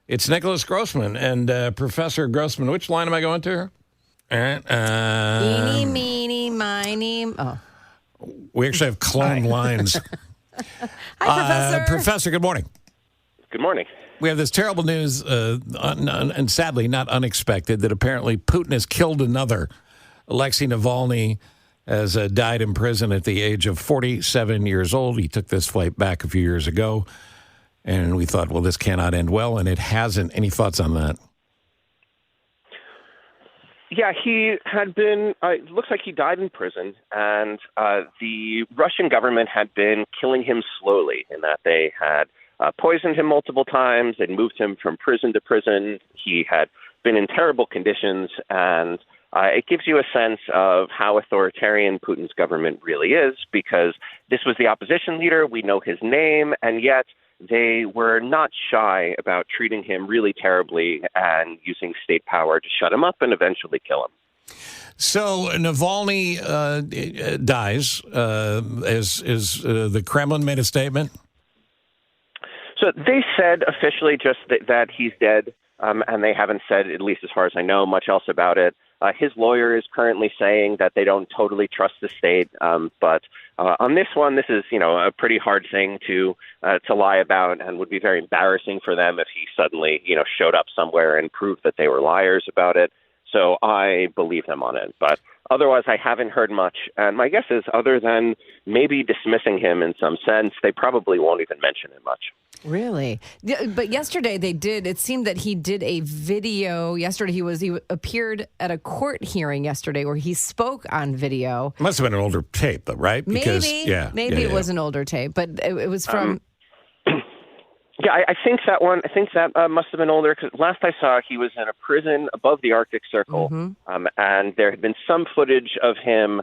It's Nicholas Grossman. And Professor Grossman, which line am I going to? Eeny, meeny, miny. Oh. We actually have cloned lines. Hi, Professor. Professor, good morning. Good morning. We have this terrible news, and sadly not unexpected, that apparently Putin has killed another. Alexei Navalny has died in prison at the age of 47 years old. He took this flight back a few years ago, and we thought, well, this cannot end well, and it hasn't. Any thoughts on that? Yeah, he had been, it looks like he died in prison, and the Russian government had been killing him slowly in that they had poisoned him multiple times. They'd moved him from prison to prison. He had been in terrible conditions, and it gives you a sense of how authoritarian Putin's government really is, because this was the opposition leader. We know his name, and yet they were not shy about treating him really terribly and using state power to shut him up and eventually kill him. So Navalny dies. The Kremlin made a statement? So they said officially just that he's dead, and they haven't said, at least as far as I know, much else about it. His lawyer is currently saying that they don't totally trust the state, but on this one, this is a pretty hard thing to lie about, and would be very embarrassing for them if he suddenly showed up somewhere and proved that they were liars about it. So I believe them on it, but otherwise I haven't heard much. And my guess is, other than maybe dismissing him in some sense, they probably won't even mention it much. Really? But yesterday they did. It seemed that he did a video. Yesterday he appeared at a court hearing yesterday where he spoke on video. Must have been an older tape, though, right? Because, maybe it was an older tape, but it was from. Yeah, I think that one. I think that must have been older, because last I saw, he was in a prison above the Arctic Circle, and there had been some footage of him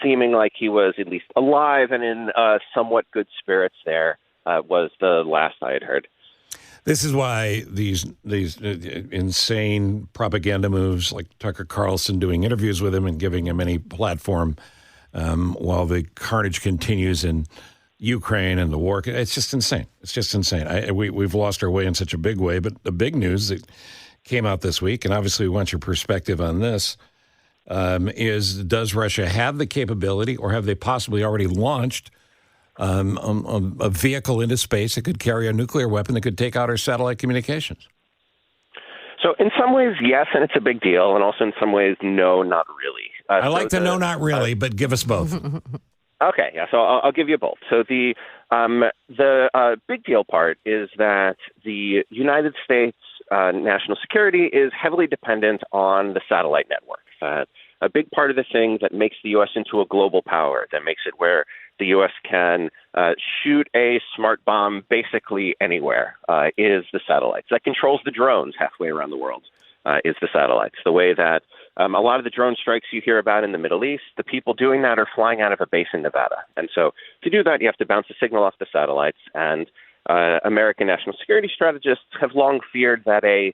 seeming like he was at least alive and in somewhat good spirits. There was the last I had heard. This is why these insane propaganda moves, like Tucker Carlson doing interviews with him and giving him any platform while the carnage continues in Ukraine and the war. It's just insane. It's just insane. We've lost our way in such a big way. But the big news that came out this week, and obviously we want your perspective on this, is does Russia have the capability, or have they possibly already launched a vehicle into space that could carry a nuclear weapon that could take out our satellite communications? So in some ways, yes, and it's a big deal. And also in some ways, no, not really. I like the no, not really, but give us both. Okay, yeah, so I'll give you both. So the big deal part is that the United States national security is heavily dependent on the satellite network. A big part of the thing that makes the U.S. into a global power, that makes it where the U.S. can shoot a smart bomb basically anywhere, is the satellites. That controls the drones halfway around the world, is the satellites. The way that a lot of the drone strikes you hear about in the Middle East, the people doing that are flying out of a base in Nevada. And so to do that, you have to bounce a signal off the satellites. And American national security strategists have long feared that a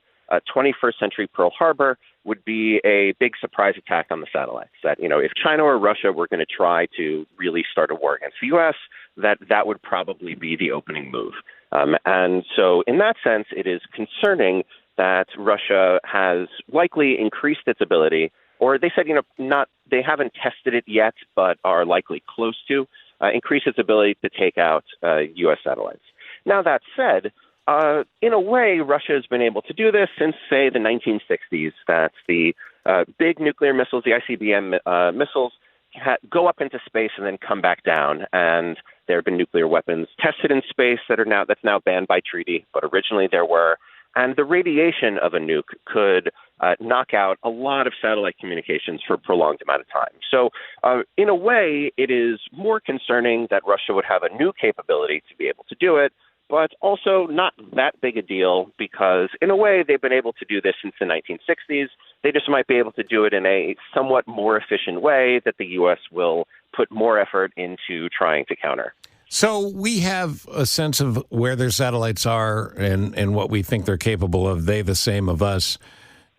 21st century Pearl Harbor would be a big surprise attack on the satellites. That, if China or Russia were going to try to really start a war against the U.S., that would probably be the opening move. And so in that sense, it is concerning that Russia has likely increased its ability, or they said, they haven't tested it yet, but are likely close to increase its ability to take out U.S. satellites. Now, that said, in a way, Russia has been able to do this since, say, the 1960s, that the big nuclear missiles, the ICBM missiles, go up into space and then come back down. And there have been nuclear weapons tested in space that's now banned by treaty, but originally there were. And the radiation of a nuke could knock out a lot of satellite communications for a prolonged amount of time. So in a way, it is more concerning that Russia would have a new capability to be able to do it, but also not that big a deal, because in a way they've been able to do this since the 1960s. They just might be able to do it in a somewhat more efficient way that the U.S. will put more effort into trying to counter. So we have a sense of where their satellites are and what we think they're capable of, they the same of us.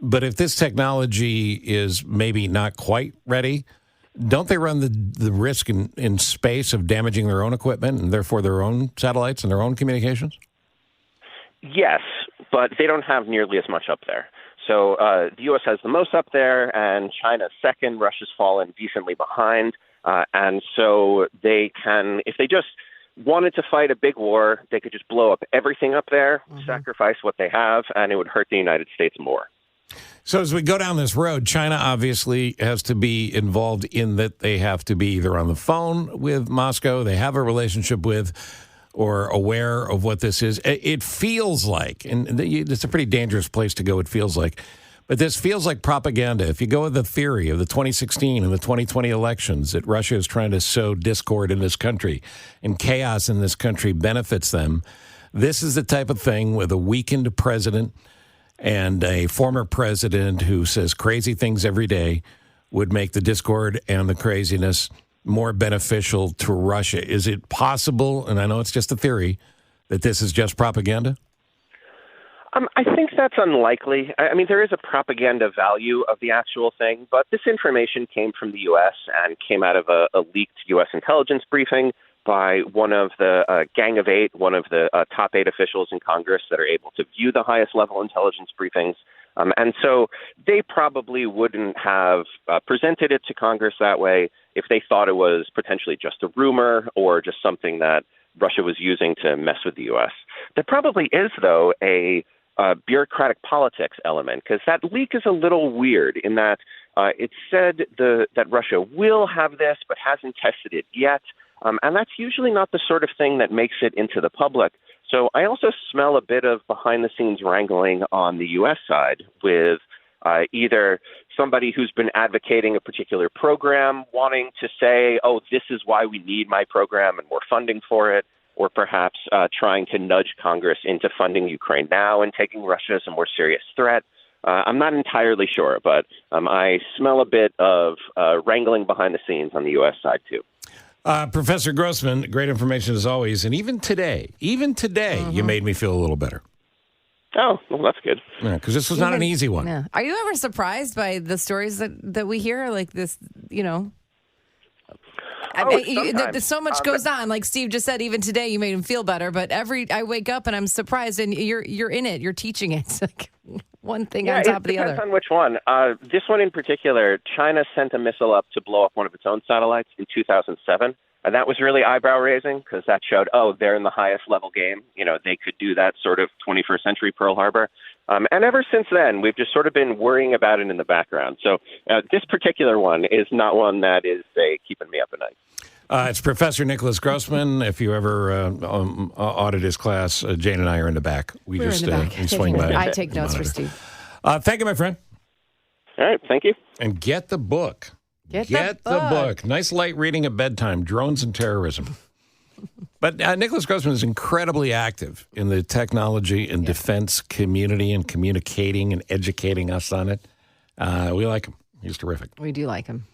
But if this technology is maybe not quite ready, don't they run the risk in space of damaging their own equipment and therefore their own satellites and their own communications? Yes, but they don't have nearly as much up there. So the U.S. has the most up there, and China's second. Russia's fallen decently behind. And so they can, if they just wanted to fight a big war, they could just blow up everything up there, sacrifice what they have, and it would hurt the United States more. So as we go down this road, China obviously has to be involved in that. They have to be either on the phone with Moscow, they have a relationship with, or aware of what this is. It feels like, and it's a pretty dangerous place to go, it feels like, but this feels like propaganda. If you go with the theory of the 2016 and the 2020 elections, that Russia is trying to sow discord in this country and chaos in this country benefits them, this is the type of thing with a weakened president and a former president who says crazy things every day would make the discord and the craziness more beneficial to Russia. Is it possible, and I know it's just a theory, that this is just propaganda? I think that's unlikely. I mean, there is a propaganda value of the actual thing, but this information came from the U.S. and came out of a leaked U.S. intelligence briefing by one of the Gang of Eight, one of the top 8 officials in Congress that are able to view the highest level intelligence briefings. And so they probably wouldn't have presented it to Congress that way if they thought it was potentially just a rumor or just something that Russia was using to mess with the U.S. There probably is, though, a bureaucratic politics element, because that leak is a little weird in that it said that Russia will have this but hasn't tested it yet. And that's usually not the sort of thing that makes it into the public. So I also smell a bit of behind-the-scenes wrangling on the U.S. side with either somebody who's been advocating a particular program wanting to say, oh, this is why we need my program and more funding for it, or perhaps trying to nudge Congress into funding Ukraine now and taking Russia as a more serious threat. I'm not entirely sure, but I smell a bit of wrangling behind the scenes on the U.S. side, too. Professor Grossman, great information as always. And even today, you made me feel a little better. Oh, well, that's good. Yeah, because this was not an easy one. Yeah. Are you ever surprised by the stories that we hear? Like this, you know? So much goes on. Like Steve just said, even today you made him feel better. But I wake up and I'm surprised, and you're in it. You're teaching it. Like one thing on top of the other. It depends on which one. This one in particular, China sent a missile up to blow up one of its own satellites in 2007. And that was really eyebrow-raising because that showed, oh, they're in the highest-level game. You know, they could do that sort of 21st century Pearl Harbor. And ever since then, we've just sort of been worrying about it in the background. So this particular one is not one that is, keeping me up at night. It's Professor Nicholas Grossman. If you ever audit his class, Jane and I are in the back. We swing by. I take notes for Steve. Thank you, my friend. All right, thank you. And get the book. Get the book. Nice light reading at bedtime, Drones and Terrorism. But Nicholas Grossman is incredibly active in the technology and defense community and communicating and educating us on it. We like him. He's terrific. We do like him.